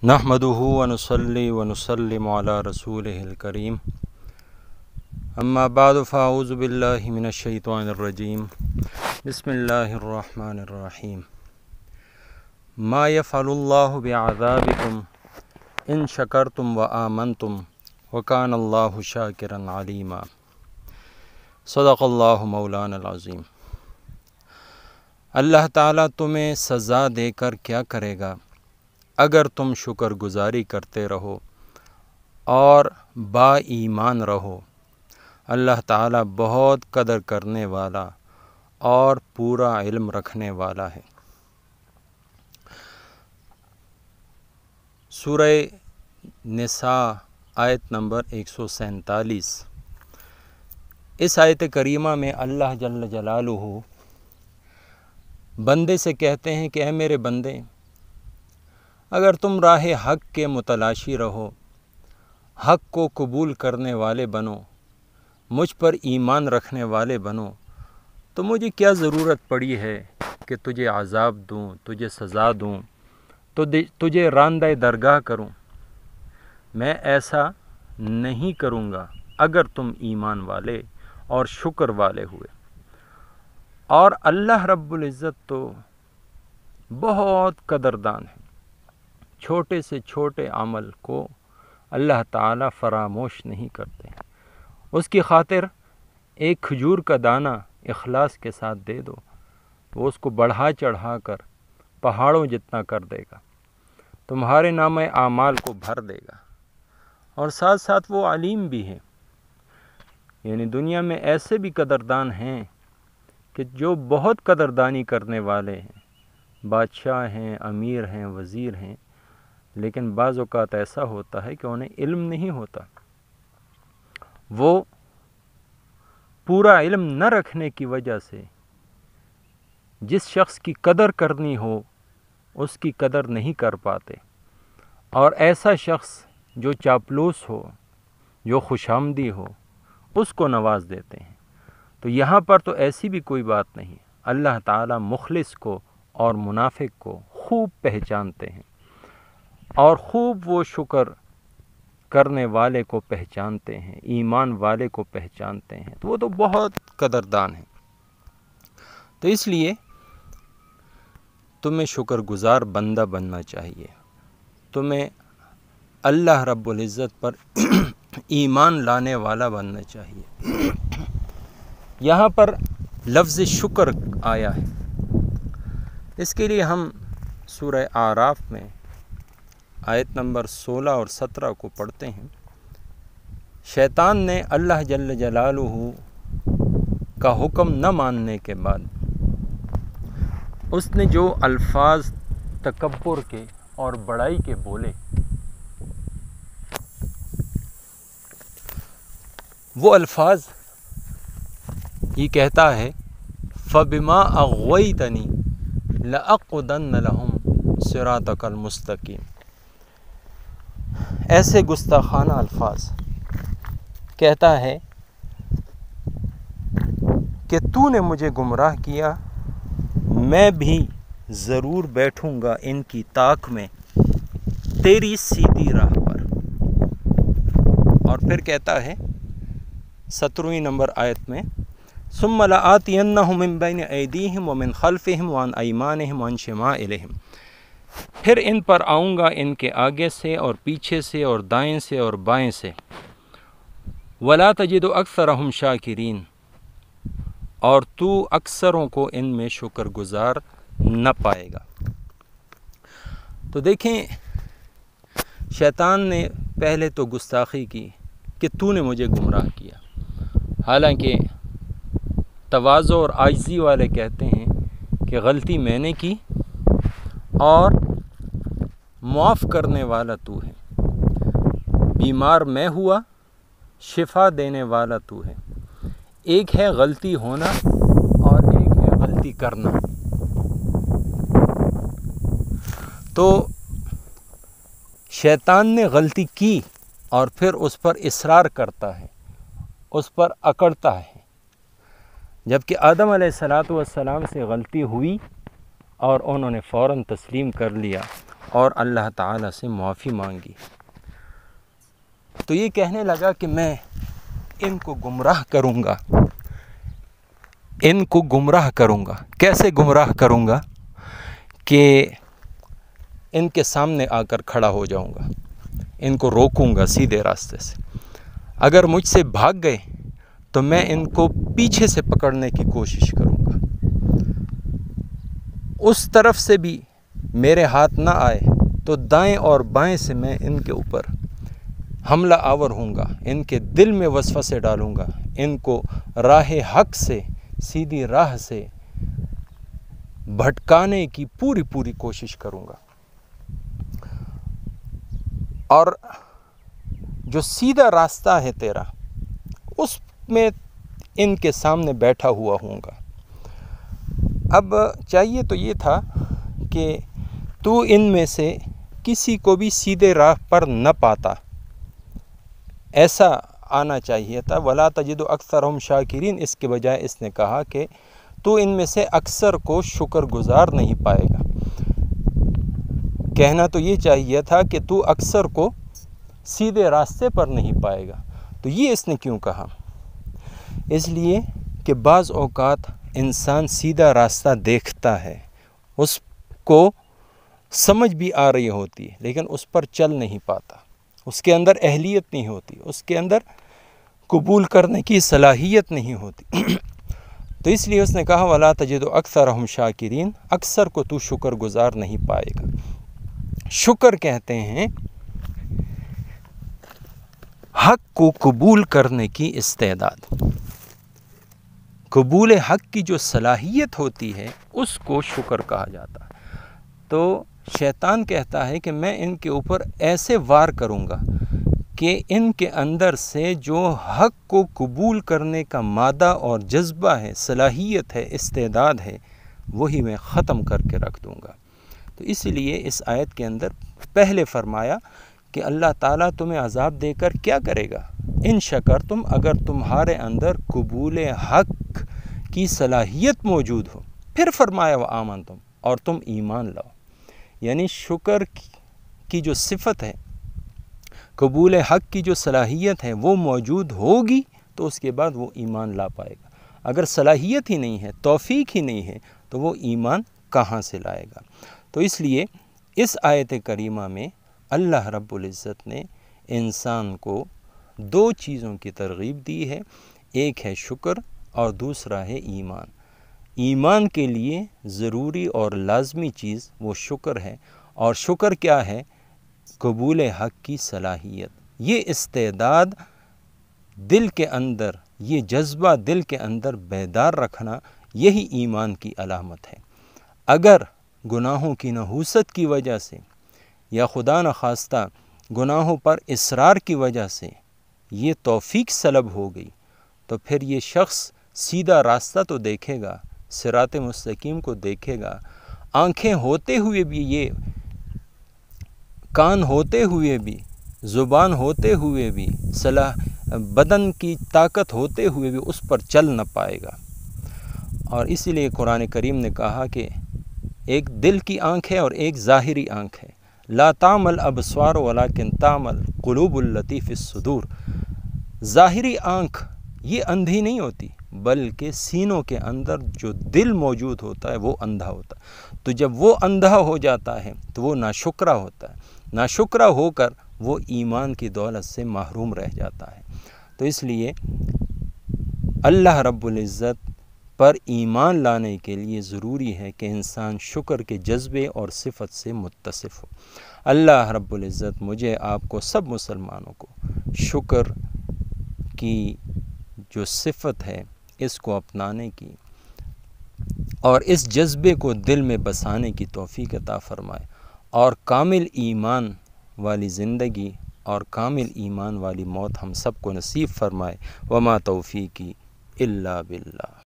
نحمدہ ونصلی ونسلم علی رسولہ الکریم اما بعد فاعوذ باللہ من الشیطان الرجیم بسم اللہ الرحمن الرحیم ما یفعل اللہ بعذابکم ان شکرتم وآمنتم وکان اللہ شاکرا علیما۔ صدق اللہ مولانا العظیم۔ اللہ تعالیٰ تمہیں سزا دے کر کیا کرے گا اگر تم شکر گزاری کرتے رہو اور با ایمان رہو۔ اللہ تعالیٰ بہت قدر کرنے والا اور پورا علم رکھنے والا ہے۔ سورہ نساء آیت نمبر 147۔ اس آیت کریمہ میں اللہ جل جلالہ بندے سے کہتے ہیں کہ اے میرے بندے، اگر تم راہ حق کے متلاشی رہو، حق کو قبول کرنے والے بنو، مجھ پر ایمان رکھنے والے بنو، تو مجھے کیا ضرورت پڑی ہے کہ تجھے عذاب دوں، تجھے سزا دوں، تو تجھے راندہ درگاہ کروں۔ میں ایسا نہیں کروں گا اگر تم ایمان والے اور شکر والے ہوئے۔ اور اللہ رب العزت تو بہت قدردان ہے۔ چھوٹے سے چھوٹے عمل کو اللہ تعالیٰ فراموش نہیں کرتے۔ اس کی خاطر ایک کھجور کا دانہ اخلاص کے ساتھ دے دو، وہ اس کو بڑھا چڑھا کر پہاڑوں جتنا کر دے گا، تمہارے نامہ اعمال کو بھر دے گا۔ اور ساتھ ساتھ وہ علیم بھی ہے، یعنی دنیا میں ایسے بھی قدردان ہیں کہ جو بہت قدردانی کرنے والے ہیں، بادشاہ ہیں، امیر ہیں، وزیر ہیں، لیکن بعض اوقات ایسا ہوتا ہے کہ انہیں علم نہیں ہوتا۔ وہ پورا علم نہ رکھنے کی وجہ سے جس شخص کی قدر کرنی ہو اس کی قدر نہیں کر پاتے، اور ایسا شخص جو چاپلوس ہو، جو خوش آمدی ہو، اس کو نواز دیتے ہیں۔ تو یہاں پر تو ایسی بھی کوئی بات نہیں۔ اللہ تعالیٰ مخلص کو اور منافق کو خوب پہچانتے ہیں، اور خوب وہ شکر کرنے والے کو پہچانتے ہیں، ایمان والے کو پہچانتے ہیں، تو وہ تو بہت قدردان ہیں۔ تو اس لیے تمہیں شکر گزار بندہ بننا چاہیے، تمہیں اللہ رب العزت پر ایمان لانے والا بننا چاہیے۔ یہاں پر لفظ شکر آیا ہے، اس کے لیے ہم سورہ اعراف میں آیت نمبر 16 اور 17 کو پڑھتے ہیں۔ شیطان نے اللہ جل جلالہ کا حکم نہ ماننے کے بعد اس نے جو الفاظ تکبر کے اور بڑائی کے بولے، وہ الفاظ یہ کہتا ہے فَبِمَا أَغْوَيْتَنِي لَأَقْعُدَنَّ لَهُمْ صِرَاطَكَ الْمُسْتَقِيمَ۔ ایسے گستاخانہ الفاظ کہتا ہے کہ تو نے مجھے گمراہ کیا، میں بھی ضرور بیٹھوں گا ان کی طاق میں تیری سیدھی راہ پر۔ اور پھر کہتا ہے 17ویں نمبر آیت میں ثُمَّ لَآتِيَنَّهُم مِّن بَيْنِ أَيْدِيهِمْ وَمِنْ خَلْفِهِمْ وَعَنْ أَيْمَانِهِمْ وَعَنْ شِمَائِلِهِمْ۔ پھر ان پر آؤں گا ان کے آگے سے اور پیچھے سے اور دائیں سے اور بائیں سے۔ وَلَا تَجِدُ أَكْثَرَهُمْ شَاكِرِينَ، اور تو اکثروں کو ان میں شکر گزار نہ پائے گا۔ تو دیکھیں، شیطان نے پہلے تو گستاخی کی کہ تو نے مجھے گمراہ کیا، حالانکہ تواضع اور عاجزی والے کہتے ہیں کہ غلطی میں نے کی اور معاف کرنے والا تو ہے، بیمار میں ہوا، شفا دینے والا تو ہے۔ ایک ہے غلطی ہونا اور ایک ہے غلطی کرنا۔ تو شیطان نے غلطی کی اور پھر اس پر اصرار کرتا ہے، اس پر اکڑتا ہے، جبکہ آدم علیہ السلام سے غلطی ہوئی اور انہوں نے فوراً تسلیم کر لیا اور اللہ تعالیٰ سے معافی مانگی، تو یہ کہنے لگا کہ میں ان کو گمراہ کروں گا، ان کو گمراہ کروں گا۔ کیسے گمراہ کروں گا؟ کہ ان کے سامنے آ کر کھڑا ہو جاؤں گا، ان کو روکوں گا سیدھے راستے سے۔ اگر مجھ سے بھاگ گئے تو میں ان کو پیچھے سے پکڑنے کی کوشش کروں گا، اس طرف سے بھی میرے ہاتھ نہ آئے تو دائیں اور بائیں سے میں ان کے اوپر حملہ آور ہوں گا، ان کے دل میں وسوسے ڈالوں گا، ان کو راہ حق سے، سیدھی راہ سے بھٹکانے کی پوری کوشش کروں گا۔ اور جو سیدھا راستہ ہے تیرا، اس میں ان کے سامنے بیٹھا ہوا ہوں گا۔ اب چاہیے تو یہ تھا کہ تو ان میں سے کسی کو بھی سیدھے راہ پر نہ پاتا، ایسا آنا چاہیے تھا۔ وَلَا تَجِدُ أَكْثَرَهُمْ شَاكِرِينَ، اس کے بجائے اس نے کہا کہ تو ان میں سے اکثر کو شکر گزار نہیں پائے گا۔ کہنا تو یہ چاہیے تھا کہ تو اکثر کو سیدھے راستے پر نہیں پائے گا۔ تو یہ اس نے کیوں کہا؟ اس لیے کہ بعض اوقات انسان سیدھا راستہ دیکھتا ہے، اس کو سمجھ بھی آ رہی ہوتی ہے، لیکن اس پر چل نہیں پاتا، اس کے اندر اہلیت نہیں ہوتی، اس کے اندر قبول کرنے کی صلاحیت نہیں ہوتی۔ تو اس لیے اس نے کہا وَلَا تَجِدُ أَكْثَرَهُمْ شَاكِرِينَ، اکثر کو تو شکر گزار نہیں پائے گا۔ شکر کہتے ہیں حق کو قبول کرنے کی استعداد، قبول حق کی جو صلاحیت ہوتی ہے اس کو شکر کہا جاتا ہے۔ تو شیطان کہتا ہے کہ میں ان کے اوپر ایسے وار کروں گا کہ ان کے اندر سے جو حق کو قبول کرنے کا مادہ اور جذبہ ہے، صلاحیت ہے، استعداد ہے، وہی میں ختم کر کے رکھ دوں گا۔ تو اس لیے اس آیت کے اندر پہلے فرمایا کہ اللہ تعالیٰ تمہیں عذاب دے کر کیا کرے گا؟ ان شکر تم، اگر تمہارے اندر قبول حق کی صلاحیت موجود ہو۔ پھر فرمایا وآمنتم، اور تم ایمان لاؤ۔ یعنی شکر کی جو صفت ہے، قبول حق کی جو صلاحیت ہے وہ موجود ہوگی تو اس کے بعد وہ ایمان لا پائے گا۔ اگر صلاحیت ہی نہیں ہے، توفیق ہی نہیں ہے، تو وہ ایمان کہاں سے لائے گا؟ تو اس لیے اس آیت کریمہ میں اللہ رب العزت نے انسان کو دو چیزوں کی ترغیب دی ہے، ایک ہے شکر اور دوسرا ہے ایمان۔ ایمان کے لیے ضروری اور لازمی چیز وہ شکر ہے، اور شکر کیا ہے؟ قبول حق کی صلاحیت، یہ استعداد دل کے اندر، یہ جذبہ دل کے اندر بیدار رکھنا، یہی ایمان کی علامت ہے۔ اگر گناہوں کی نحوست کی وجہ سے یا خدا نخواستہ گناہوں پر اصرار کی وجہ سے یہ توفیق سلب ہو گئی، تو پھر یہ شخص سیدھا راستہ تو دیکھے گا، صراط مستقیم کو دیکھے گا، آنکھیں ہوتے ہوئے بھی، یہ کان ہوتے ہوئے بھی، زبان ہوتے ہوئے بھی، بدن کی طاقت ہوتے ہوئے بھی اس پر چل نہ پائے گا۔ اور اسی لیے قرآن کریم نے کہا کہ ایک دل کی آنکھ ہے اور ایک ظاہری آنکھ ہے۔ لا تعمل ابصار ولکن تعمل قلوب التی فی الصدور۔ ظاہری آنکھ یہ اندھی نہیں ہوتی، بلکہ سینوں کے اندر جو دل موجود ہوتا ہے وہ اندھا ہوتا ہے۔ تو جب وہ اندھا ہو جاتا ہے تو وہ ناشکرا ہوتا ہے، ناشکرا ہو کر وہ ایمان کی دولت سے محروم رہ جاتا ہے۔ تو اس لیے اللہ رب العزت پر ایمان لانے کے لیے ضروری ہے کہ انسان شکر کے جذبے اور صفت سے متصف ہو۔ اللہ رب العزت مجھے، آپ کو، سب مسلمانوں کو شکر کی جو صفت ہے اس کو اپنانے کی اور اس جذبے کو دل میں بسانے کی توفیق عطا فرمائے، اور کامل ایمان والی زندگی اور کامل ایمان والی موت ہم سب کو نصیب فرمائے۔ وما توفیقی الا باللہ۔